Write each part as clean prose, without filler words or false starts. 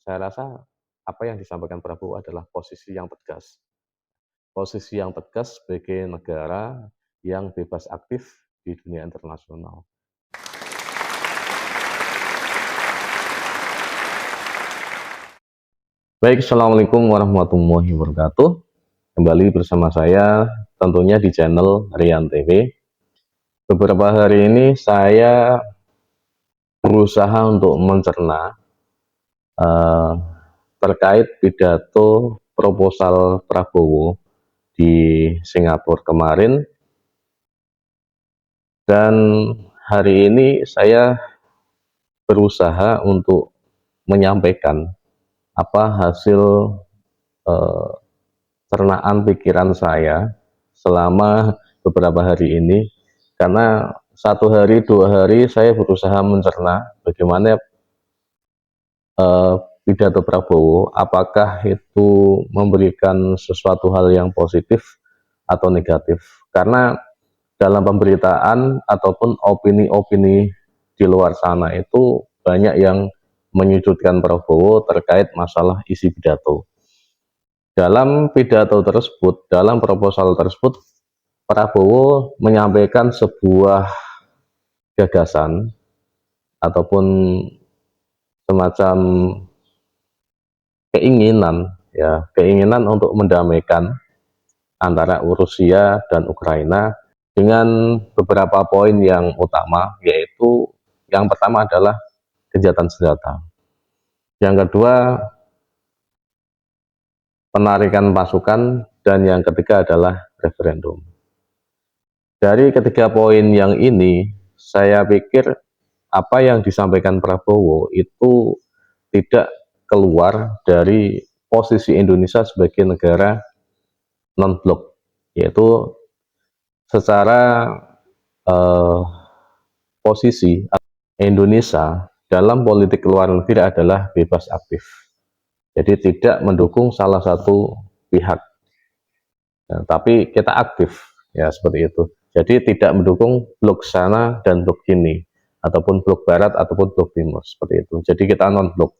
Saya rasa apa yang disampaikan Prabowo adalah posisi yang tegas. Posisi yang tegas sebagai negara yang bebas aktif di dunia internasional. Baik, Assalamualaikum warahmatullahi wabarakatuh. Kembali bersama saya tentunya di channel Rian TV. Beberapa hari ini saya berusaha untuk mencerna uh, terkait pidato proposal Prabowo di Singapura kemarin, dan hari ini saya berusaha untuk menyampaikan apa hasil eh, cernaan pikiran saya selama beberapa hari ini, karena satu hari dua hari saya berusaha mencerna bagaimana pidato Prabowo, apakah itu memberikan sesuatu hal yang positif atau negatif. Karena dalam pemberitaan ataupun opini-opini di luar sana itu banyak yang menyudutkan Prabowo terkait masalah isi pidato. Dalam pidato tersebut, dalam proposal tersebut, Prabowo menyampaikan sebuah gagasan ataupun semacam keinginan untuk mendamaikan antara Rusia dan Ukraina dengan beberapa poin yang utama, yaitu yang pertama adalah gencatan senjata, yang kedua penarikan pasukan, dan yang ketiga adalah referendum. Dari ketiga poin yang ini, saya pikir apa yang disampaikan Prabowo itu tidak keluar dari posisi Indonesia sebagai negara non-blok, yaitu secara eh, posisi Indonesia dalam politik luar negeri adalah bebas aktif, jadi tidak mendukung salah satu pihak, ya, tapi kita aktif, ya seperti itu. Jadi tidak mendukung blok sana dan blok sini, ataupun blok barat ataupun blok timur, seperti itu. Jadi kita non blok.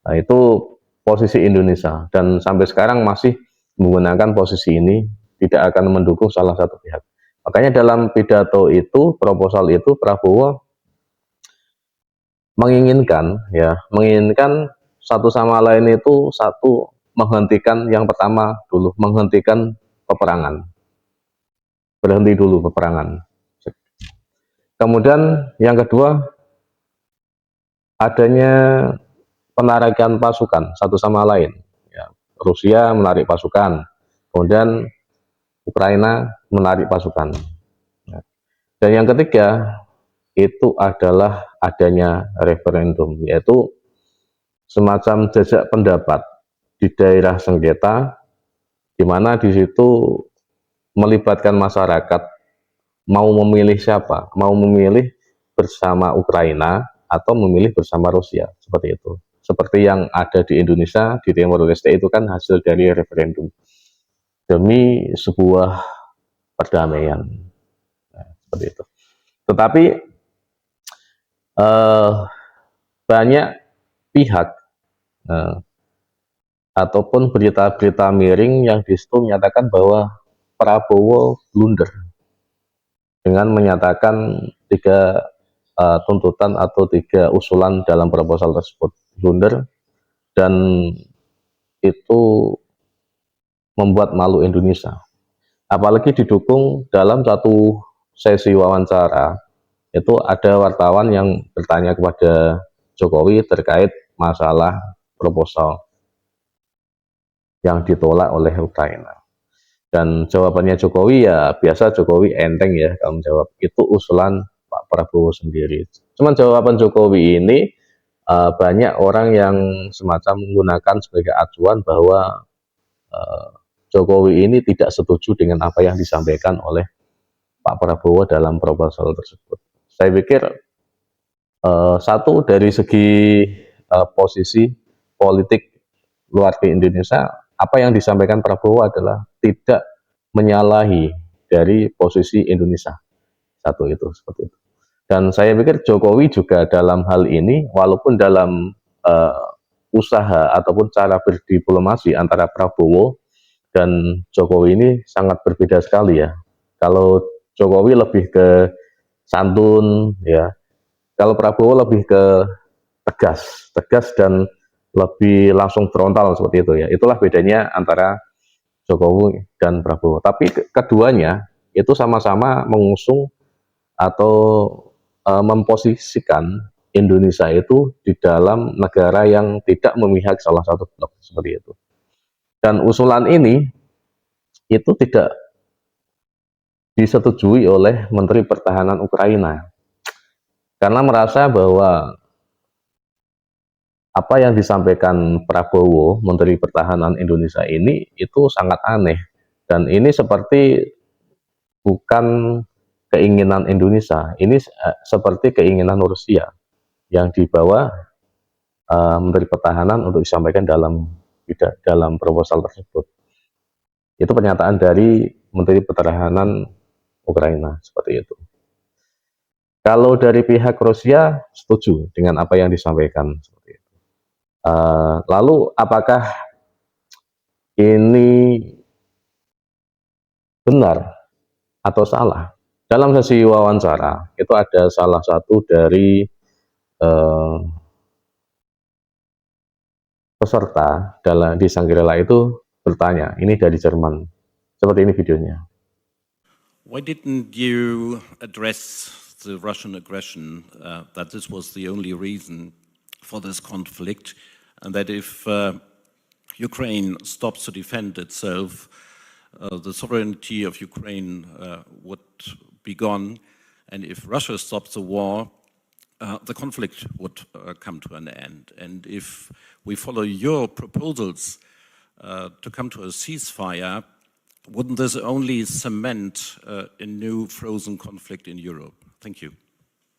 Nah, itu posisi Indonesia, dan sampai sekarang masih menggunakan posisi ini, tidak akan mendukung salah satu pihak. Makanya dalam pidato itu, proposal itu, Prabowo menginginkan satu sama lain itu, satu, menghentikan, yang pertama dulu menghentikan peperangan, berhenti dulu peperangan. Kemudian yang kedua, adanya penarikan pasukan satu sama lain, ya, Rusia menarik pasukan, kemudian Ukraina menarik pasukan, ya. Dan yang ketiga itu adalah adanya referendum, yaitu semacam jajak pendapat di daerah sengketa, di mana di situ melibatkan masyarakat, mau memilih siapa, mau memilih bersama Ukraina atau memilih bersama Rusia, seperti itu. Seperti yang ada di Indonesia, di Timor Leste itu kan hasil dari referendum demi sebuah perdamaian, nah, seperti itu. Tetapi banyak pihak ataupun berita-berita miring yang disitu menyatakan bahwa Prabowo blunder dengan menyatakan tiga tuntutan atau tiga usulan dalam proposal tersebut, blunder, dan itu membuat malu Indonesia. Apalagi didukung dalam satu sesi wawancara, itu ada wartawan yang bertanya kepada Jokowi terkait masalah proposal yang ditolak oleh Ukraina. Dan jawabannya Jokowi, ya biasa, Jokowi enteng ya kalau menjawab, itu usulan Pak Prabowo sendiri. Cuman jawaban Jokowi ini banyak orang yang semacam menggunakan sebagai acuan bahwa Jokowi ini tidak setuju dengan apa yang disampaikan oleh Pak Prabowo dalam proposal tersebut. Saya pikir satu, dari segi posisi politik luar di Indonesia, apa yang disampaikan Prabowo adalah tidak menyalahi dari posisi Indonesia. Satu itu, seperti itu. Dan saya pikir Jokowi juga dalam hal ini, walaupun dalam usaha ataupun cara berdiplomasi antara Prabowo dan Jokowi ini sangat berbeda sekali ya. Kalau Jokowi lebih ke santun ya, kalau Prabowo lebih ke tegas dan lebih langsung frontal seperti itu ya. Itulah bedanya antara Jokowi dan Prabowo. Tapi keduanya itu sama-sama mengusung atau memposisikan Indonesia itu di dalam negara yang tidak memihak salah satu blok seperti itu. Dan usulan ini itu tidak disetujui oleh Menteri Pertahanan Ukraina karena merasa bahwa apa yang disampaikan Prabowo, Menteri Pertahanan Indonesia ini itu sangat aneh dan ini seperti bukan keinginan Indonesia, ini seperti keinginan Rusia yang dibawa Menteri Pertahanan untuk disampaikan dalam proposal tersebut. Itu pernyataan dari Menteri Pertahanan Ukraina seperti itu. Kalau dari pihak Rusia setuju dengan apa yang disampaikan seperti itu. Lalu apakah ini benar atau salah? Dalam sesi wawancara itu ada salah satu dari peserta di Shangri-La itu bertanya, ini dari Jerman, seperti ini videonya. Why didn't you address the Russian aggression, that this was the only reason for this conflict, and that if Ukraine stops to defend itself, the sovereignty of Ukraine would be gone, and if Russia stops the war, the conflict would come to an end. And if we follow your proposals to come to a ceasefire, wouldn't this only cement a new frozen conflict in Europe? Thank you.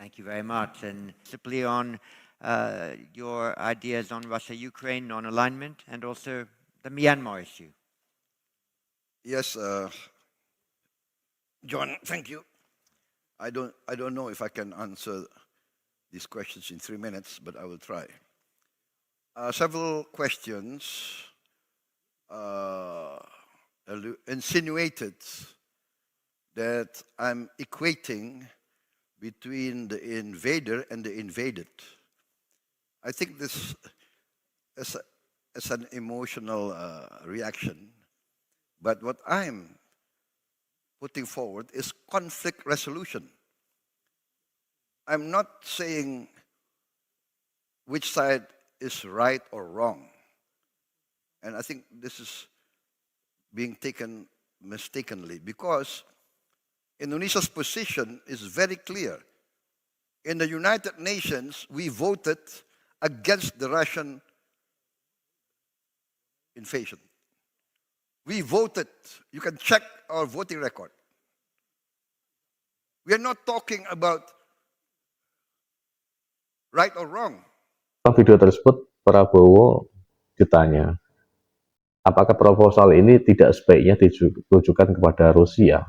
Thank you very much. And simply on your ideas on Russia-Ukraine non-alignment and also the Myanmar issue. Yes, John, thank you. I don't know if I can answer these questions in 3 minutes, but I will try. Several questions insinuated that I'm equating between the invader and the invaded. I think this is an emotional reaction, but what I'm putting forward is conflict resolution. I'm not saying which side is right or wrong. And I think this is being taken mistakenly because Indonesia's position is very clear. In the United Nations, we voted against the Russian invasion. We voted. You can check our voting record. We are not talking about right or wrong. Dalam video tersebut, Prabowo ditanya, apakah proposal ini tidak sebaiknya ditujukan kepada Rusia?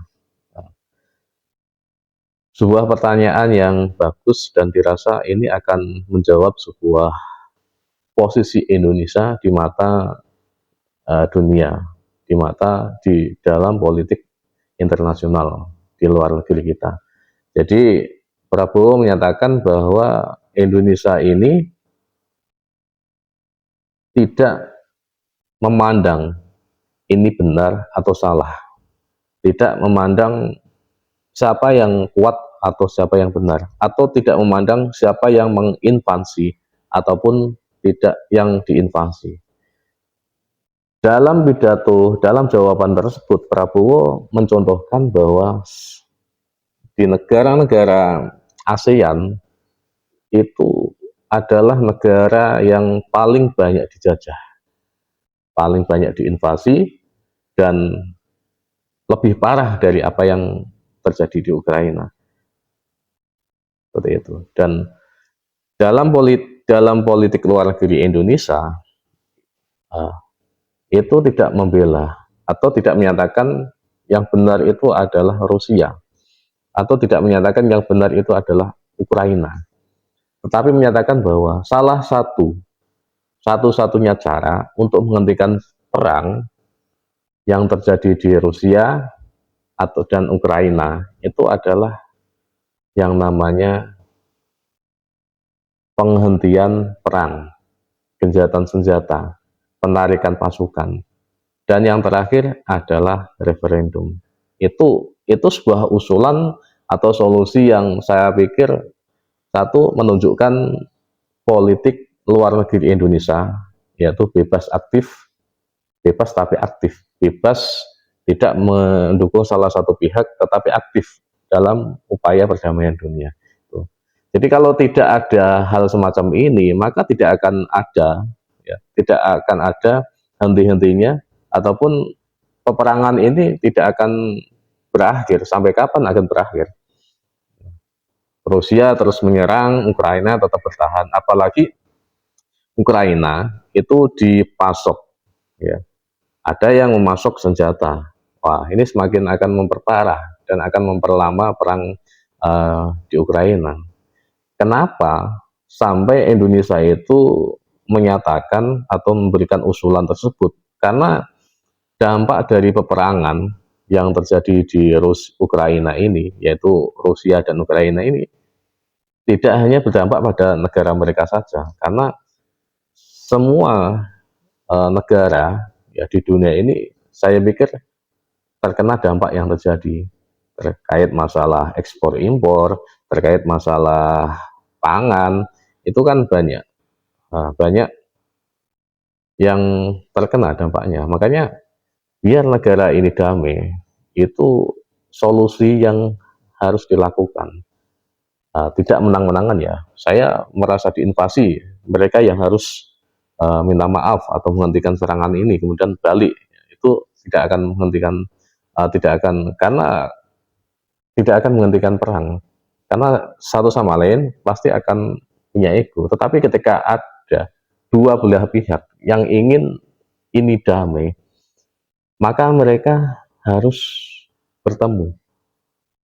Sebuah pertanyaan yang bagus dan dirasa ini akan menjawab sebuah posisi Indonesia di mata dunia, di dalam politik internasional di luar negeri kita. Jadi Prabowo menyatakan bahwa Indonesia ini tidak memandang ini benar atau salah, tidak memandang siapa yang kuat atau siapa yang benar, atau tidak memandang siapa yang menginvasi ataupun tidak yang diinvasi. Dalam pidato, dalam jawaban tersebut, Prabowo mencontohkan bahwa di negara-negara ASEAN itu adalah negara yang paling banyak dijajah, paling banyak diinvasi, dan lebih parah dari apa yang terjadi di Ukraina. Seperti itu. Dan dalam politik luar negeri Indonesia itu tidak membela atau tidak menyatakan yang benar itu adalah Rusia, atau tidak menyatakan yang benar itu adalah Ukraina, tetapi menyatakan bahwa salah satu satu-satunya cara untuk menghentikan perang yang terjadi di Rusia dan Ukraina itu adalah yang namanya penghentian perang, gencatan senjata, penarikan pasukan, dan yang terakhir adalah referendum. Itu sebuah usulan atau solusi yang saya pikir satu menunjukkan politik luar negeri Indonesia, yaitu bebas aktif, bebas tapi aktif, bebas tidak mendukung salah satu pihak tetapi aktif dalam upaya perdamaian dunia. Jadi kalau tidak ada hal semacam ini, maka tidak akan ada, ya, tidak akan ada henti-hentinya, ataupun peperangan ini tidak akan berakhir. Sampai kapan akan berakhir? Rusia terus menyerang, Ukraina tetap bertahan. Apalagi Ukraina itu dipasok, ya. Ada yang memasok senjata. Wah, ini semakin akan memperparah dan akan memperlama perang di Ukraina. Kenapa sampai Indonesia itu menyatakan atau memberikan usulan tersebut? Karena dampak dari peperangan yang terjadi di Ukraina ini, yaitu Rusia dan Ukraina ini, tidak hanya berdampak pada negara mereka saja, karena semua negara ya di dunia ini saya pikir terkena dampak yang terjadi terkait masalah ekspor impor, terkait masalah pangan, itu kan banyak yang terkena dampaknya. Makanya biar negara ini damai, itu solusi yang harus dilakukan. Tidak menang-menangan ya. Saya merasa diinvasi, mereka yang harus minta maaf atau menghentikan serangan ini, kemudian balik. Itu tidak akan menghentikan, karena tidak akan menghentikan perang. Karena satu sama lain pasti akan punya ego. Tetapi ketika ada dua belah pihak yang ingin ini damai, maka mereka harus bertemu.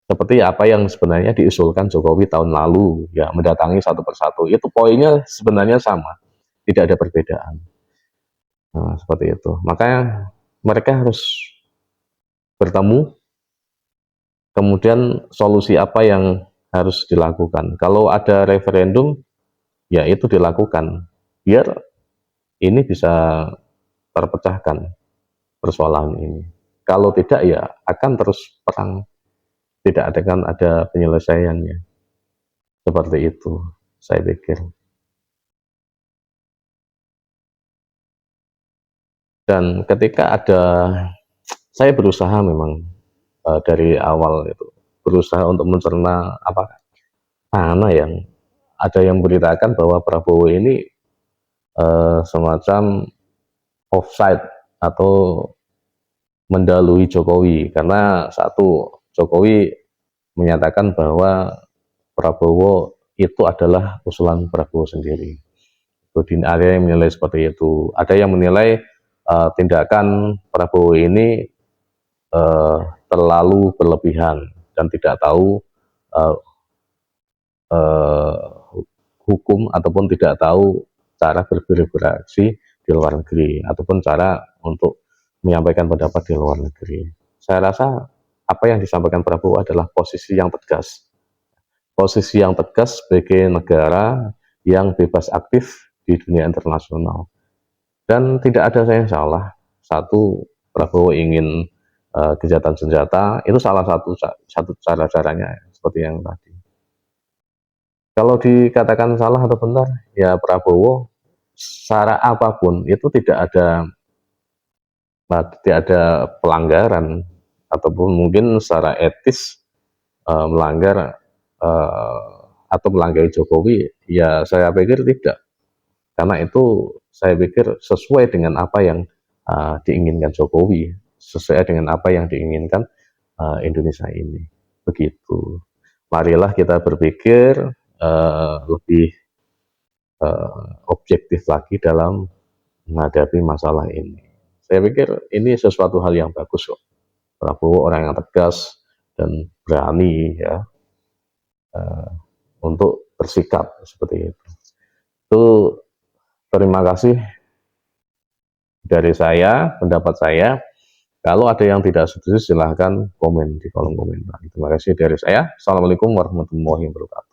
Seperti apa yang sebenarnya diusulkan Jokowi tahun lalu, ya mendatangi satu persatu. Itu poinnya sebenarnya sama, tidak ada perbedaan. Nah, seperti itu. Makanya mereka harus bertemu, kemudian solusi apa yang harus dilakukan. Kalau ada referendum, ya itu dilakukan. Biar ini bisa terpecahkan persoalan ini. Kalau tidak ya akan terus perang, tidak akan ada penyelesaiannya. Seperti itu, saya pikir. Dan ketika saya berusaha memang dari awal itu, berusaha untuk mencerna mana yang ada yang memberitakan bahwa Prabowo ini semacam offside atau mendahului Jokowi, karena satu, Jokowi menyatakan bahwa Prabowo itu adalah usulan Prabowo sendiri. Ada yang menilai seperti itu. Ada yang menilai tindakan Prabowo ini terlalu berlebihan dan tidak tahu hukum ataupun tidak tahu cara berberaksi di luar negeri ataupun cara untuk menyampaikan pendapat di luar negeri. Saya rasa apa yang disampaikan Prabowo adalah posisi yang tegas. Posisi yang tegas sebagai negara yang bebas aktif di dunia internasional. Dan tidak ada yang salah. Satu, Prabowo ingin gencatan senjata, itu salah satu cara-caranya seperti yang tadi. Kalau dikatakan salah atau benar, ya Prabowo secara apapun itu tidak ada pelanggaran ataupun mungkin secara etis melanggar atau melanggar Jokowi, ya saya pikir tidak, karena itu saya pikir sesuai dengan apa yang diinginkan Jokowi, sesuai dengan apa yang diinginkan Indonesia ini. Begitu. Marilah kita berpikir lebih objektif lagi dalam menghadapi masalah ini. Saya pikir ini sesuatu hal yang bagus kok. Prabowo orang yang tegas dan berani ya untuk bersikap seperti itu. Itu Terima kasih dari saya, pendapat saya. Kalau ada yang tidak setuju silahkan komen di kolom komentar. Terima kasih dari saya. Assalamualaikum warahmatullahi wabarakatuh.